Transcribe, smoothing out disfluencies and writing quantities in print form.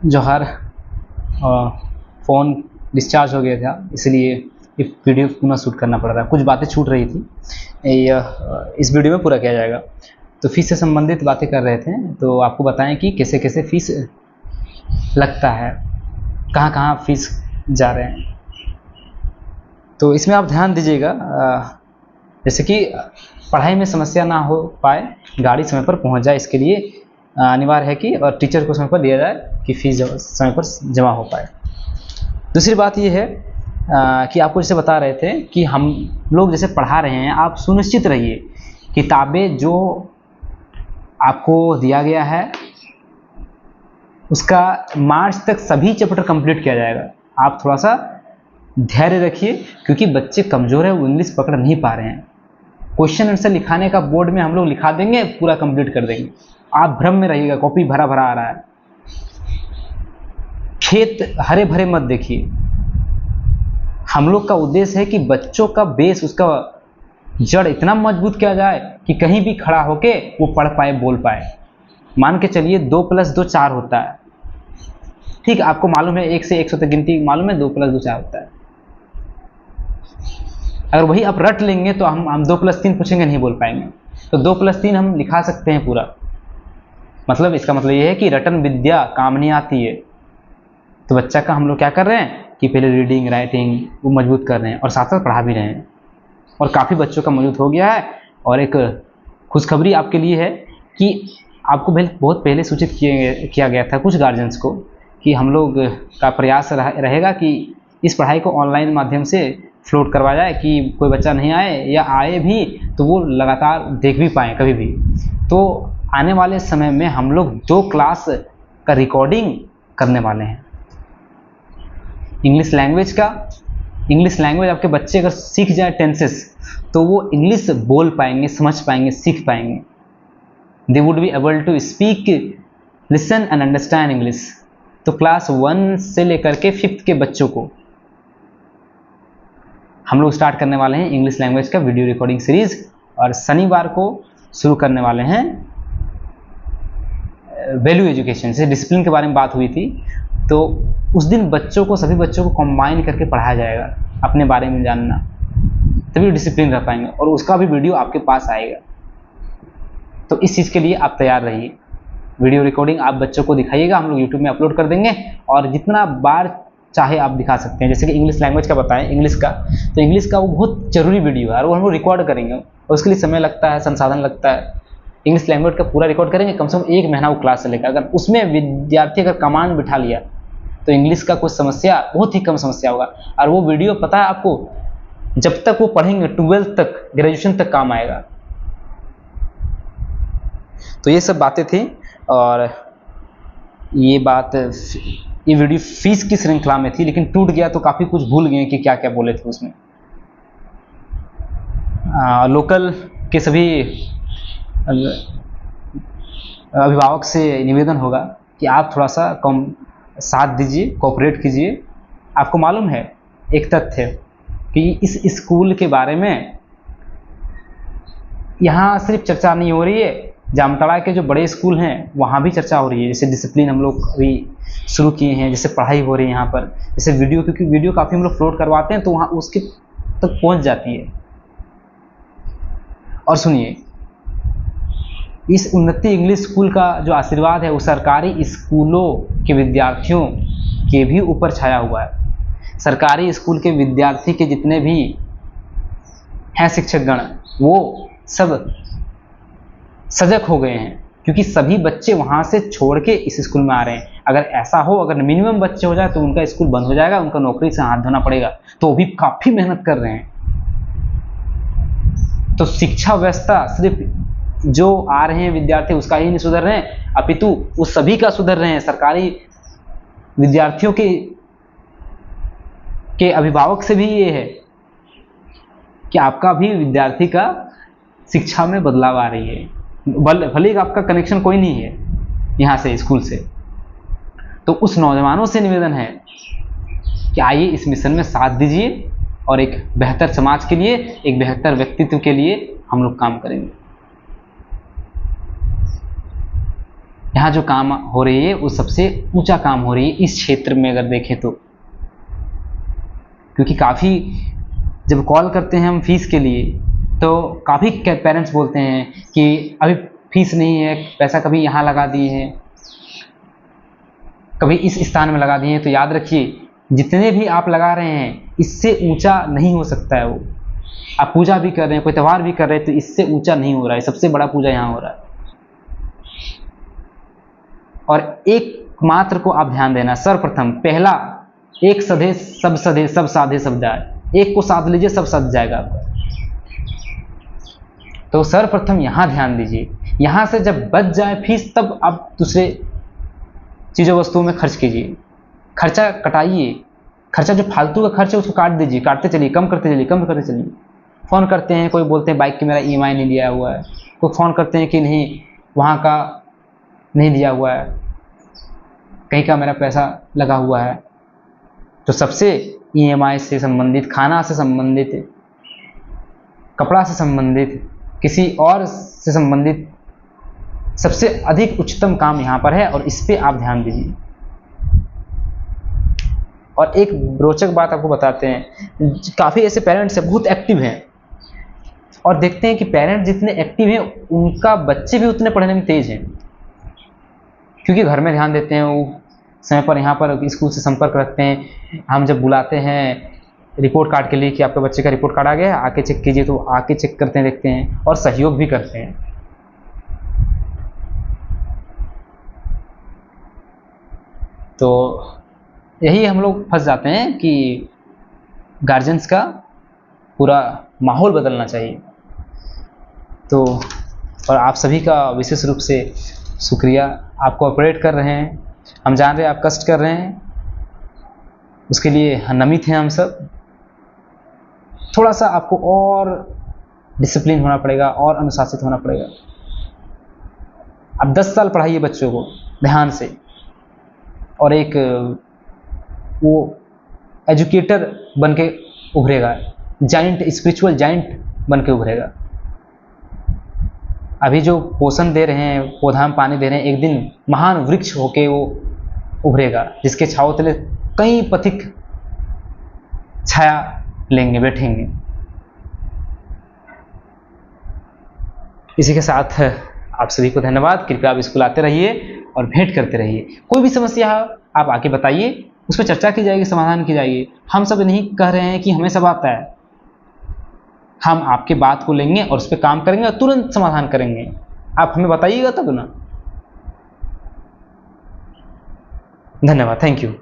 जौहर phone discharge हो गया था, इसलिए ये वीडियो पुनः शूट करना पड़ रहा है। कुछ बातें छूट रही थी, इस वीडियो में पूरा किया जाएगा। तो फ़ीस से संबंधित बातें कर रहे थे, तो आपको बताएं कि कैसे कैसे फ़ीस लगता है, कहाँ कहाँ फ़ीस जा रहे हैं। तो इसमें आप ध्यान दीजिएगा, जैसे कि पढ़ाई में समस्या ना हो पाए, गाड़ी समय पर पहुंच जाए, इसके लिए अनिवार्य है कि और टीचर को समय पर दिया जाए कि फ़ीस समय पर जमा हो पाए। दूसरी बात ये है कि आपको जैसे बता रहे थे कि हम लोग जैसे पढ़ा रहे हैं, आप सुनिश्चित रहिए किताबें जो आपको दिया गया है उसका मार्च तक सभी चैप्टर कंप्लीट किया जाएगा। आप थोड़ा सा धैर्य रखिए, क्योंकि बच्चे कमज़ोर है, वो इंग्लिश पकड़ नहीं पा रहे हैं। क्वेश्चन आंसर लिखाने का बोर्ड में हम लोग लिखा देंगे, पूरा कंप्लीट कर देंगे, आप भ्रम में रहिएगा कॉपी भरा भरा आ रहा है। खेत हरे भरे मत देखिए, हम लोग का उद्देश्य है कि बच्चों का बेस, उसका जड़ इतना मजबूत किया जाए कि कहीं भी खड़ा होके वो पढ़ पाए, बोल पाए। मान के चलिए 2 + 2 4 होता है, ठीक, आपको मालूम है 1 से 100 तक गिनती मालूम है, 2 + 2 4 होता है। अगर वही आप रट लेंगे तो हम 2 + 3 पूछेंगे, नहीं बोल पाएंगे। तो 2 + 3 हम लिखा सकते हैं पूरा। मतलब इसका मतलब ये है कि रटन विद्या काम नहीं आती है। तो बच्चा का हम लोग क्या कर रहे हैं कि पहले रीडिंग राइटिंग वो मजबूत कर रहे हैं और साथ साथ पढ़ा भी रहे हैं, और काफ़ी बच्चों का मजबूत हो गया है। और एक खुशखबरी आपके लिए है कि आपको बहुत पहले सूचित किया गया था कुछ गार्जियंस को कि हम लोग का प्रयास रहेगा कि इस पढ़ाई को ऑनलाइन माध्यम से फ्लोट करवाया जाए, कि कोई बच्चा नहीं आए या आए भी तो वो लगातार देख भी पाएँ कभी भी। तो आने वाले समय में हम लोग 2 क्लास का रिकॉर्डिंग करने वाले हैं इंग्लिश लैंग्वेज का। इंग्लिश लैंग्वेज आपके बच्चे अगर सीख जाए टेंसेस, तो वो इंग्लिश बोल पाएंगे, समझ पाएंगे, सीख पाएंगे। They would be able to speak, listen and understand English. तो क्लास 1 से लेकर के 5th के बच्चों को हम लोग स्टार्ट करने वाले हैं इंग्लिश लैंग्वेज का वीडियो रिकॉर्डिंग सीरीज, और शनिवार को शुरू करने वाले हैं वैल्यू एजुकेशन से। डिसिप्लिन के बारे में बात हुई थी, तो उस दिन बच्चों को, सभी बच्चों को कंबाइन करके पढ़ाया जाएगा, अपने बारे में जानना, तभी डिसिप्लिन रह पाएंगे, और उसका भी वीडियो आपके पास आएगा। तो इस चीज़ के लिए आप तैयार रहिए। वीडियो रिकॉर्डिंग आप बच्चों को दिखाइएगा, हम लोग यूट्यूब में अपलोड कर देंगे, और जितना बार चाहे आप दिखा सकते हैं। जैसे कि इंग्लिश लैंग्वेज का बताएं, इंग्लिश का, तो इंग्लिश का वो बहुत जरूरी वीडियो है, और वो हम लोग रिकॉर्ड करेंगे, और उसके लिए समय लगता है, संसाधन लगता है। इंग्लिश लैंग्वेज का पूरा रिकॉर्ड करेंगे, कम से कम 1 महीना वो क्लास चलेगा। अगर उसमें विद्यार्थी अगर कमांड बिठा लिया तो इंग्लिश का कुछ समस्या, बहुत ही कम समस्या होगा। और वो वीडियो पता है आपको, जब तक वो पढ़ेंगे 12th तक, ग्रेजुएशन तक काम आएगा। तो ये सब बातें थी, और ये वीडियो फीस की श्रृंखला में थी, लेकिन टूट गया तो काफ़ी कुछ भूल गए कि क्या क्या बोले थे उसमें। लोकल के सभी अभिभावक से निवेदन होगा कि आप थोड़ा सा कम साथ दीजिए, कोऑपरेट कीजिए। आपको मालूम है एक तथ्य कि इस स्कूल के बारे में यहाँ सिर्फ चर्चा नहीं हो रही है, जामताड़ा के जो बड़े स्कूल हैं वहाँ भी चर्चा हो रही है। जैसे डिसिप्लिन हम लोग अभी शुरू किए हैं, जैसे पढ़ाई हो रही है यहाँ पर, जैसे वीडियो, क्योंकि वीडियो काफ़ी हम लोग फ्लोट करवाते हैं तो वहाँ उसके तक पहुँच जाती है। और सुनिए, इस उन्नति इंग्लिश स्कूल का जो आशीर्वाद है वो सरकारी स्कूलों के विद्यार्थियों के भी ऊपर छाया हुआ है। सरकारी स्कूल के विद्यार्थी के जितने भी हैं शिक्षकगण, वो सब सजग हो गए हैं, क्योंकि सभी बच्चे वहाँ से छोड़ के इस स्कूल में आ रहे हैं। अगर ऐसा हो, अगर मिनिमम बच्चे हो जाए तो उनका स्कूल बंद हो जाएगा, उनका नौकरी से हाथ धोना पड़ेगा। तो वो भी काफ़ी मेहनत कर रहे हैं। तो शिक्षा व्यवस्था सिर्फ जो आ रहे हैं विद्यार्थी उसका ही नहीं सुधर रहे हैं, अपितु वो सभी का सुधर रहे हैं। सरकारी विद्यार्थियों के अभिभावक से भी ये है कि आपका भी विद्यार्थी का शिक्षा में बदलाव आ रही है, भले ही आपका कनेक्शन कोई नहीं है यहाँ से, स्कूल से। तो उस नौजवानों से निवेदन है कि आइए इस मिशन में साथ दीजिए, और एक बेहतर समाज के लिए, एक बेहतर व्यक्तित्व के लिए हम लोग काम करेंगे। यहाँ जो काम हो रही है वो सबसे ऊंचा काम हो रही है इस क्षेत्र में अगर देखें तो। क्योंकि काफ़ी जब कॉल करते हैं हम फीस के लिए तो काफ़ी पेरेंट्स बोलते हैं कि अभी फीस नहीं है, पैसा कभी यहाँ लगा दिए हैं, कभी इस स्थान में लगा दिए हैं। तो याद रखिए जितने भी आप लगा रहे हैं इससे ऊंचा नहीं हो सकता है वो। आप पूजा भी कर रहे हैं, कोई त्यौहार भी कर रहे हैं, तो इससे ऊंचा नहीं हो रहा है। सबसे बड़ा पूजा यहाँ हो रहा है। और एक मात्र को आप ध्यान देना, सर्वप्रथम पहला, एक सधे सब सधे सब साधे सब जाए। एक को साध लीजिए, सब सध जाएगा आपका। तो सर्वप्रथम यहाँ ध्यान दीजिए। यहाँ से जब बच जाए फीस तब आप दूसरे चीज़ों वस्तुओं में खर्च कीजिए, खर्चा कटाइए। खर्चा जो फालतू का खर्च है उसको काट दीजिए, काटते चलिए, कम करते चलिए, कम करते चलिए। फ़ोन करते हैं, कोई बोलते हैं बाइक की मेरा EMI नहीं दिया हुआ है, कोई फ़ोन करते हैं कि नहीं वहाँ का नहीं दिया हुआ है, कहीं का मेरा पैसा लगा हुआ है। तो सबसे EMI से संबंधित, खाना से संबंधित, कपड़ा से संबंधित, किसी और से संबंधित सबसे अधिक उच्चतम काम यहाँ पर है और इस पे आप ध्यान दीजिए। और एक रोचक बात आपको बताते हैं, काफ़ी ऐसे पेरेंट्स हैं बहुत एक्टिव हैं और देखते हैं कि पेरेंट्स जितने एक्टिव हैं उनका बच्चे भी उतने पढ़ने में तेज हैं, क्योंकि घर में ध्यान देते हैं, वो समय पर यहाँ पर स्कूल से संपर्क रखते हैं। हम जब बुलाते हैं रिपोर्ट कार्ड के लिए कि आपके बच्चे का रिपोर्ट कार्ड आ गया है, आके चेक कीजिए, तो आके चेक करते हैं, देखते हैं और सहयोग भी करते हैं। तो यही हम लोग फंस जाते हैं कि गार्जियंस का पूरा माहौल बदलना चाहिए। तो और आप सभी का विशेष रूप से शुक्रिया, आप कोऑपरेट कर रहे हैं, हम जान रहे हैं आप कष्ट कर रहे हैं, उसके लिए नमित हैं हम सब। थोड़ा सा आपको और डिसिप्लिन होना पड़ेगा और अनुशासित होना पड़ेगा। अब 10 साल पढ़ाइए बच्चों को ध्यान से, और एक वो एजुकेटर बन के उभरेगा, जाइंट, स्पिरिचुअल जाइंट बन के उभरेगा। अभी जो पोषण दे रहे हैं, पौधा में पानी दे रहे हैं, एक दिन महान वृक्ष होके वो उभरेगा, जिसके छांव तले कई पथिक छाया लेंगे, बैठेंगे। इसी के साथ आप सभी को धन्यवाद। कृपया आप स्कूल आते रहिए और भेंट करते रहिए। कोई भी समस्या आप आके बताइए, उस पर चर्चा की जाएगी, समाधान की जाएगी। हम सब नहीं कह रहे हैं कि हमें सब आता है, हम आपके बात को लेंगे और उस पर काम करेंगे और तुरंत समाधान करेंगे। आप हमें बताइएगा तब ना। धन्यवाद, थैंक यू।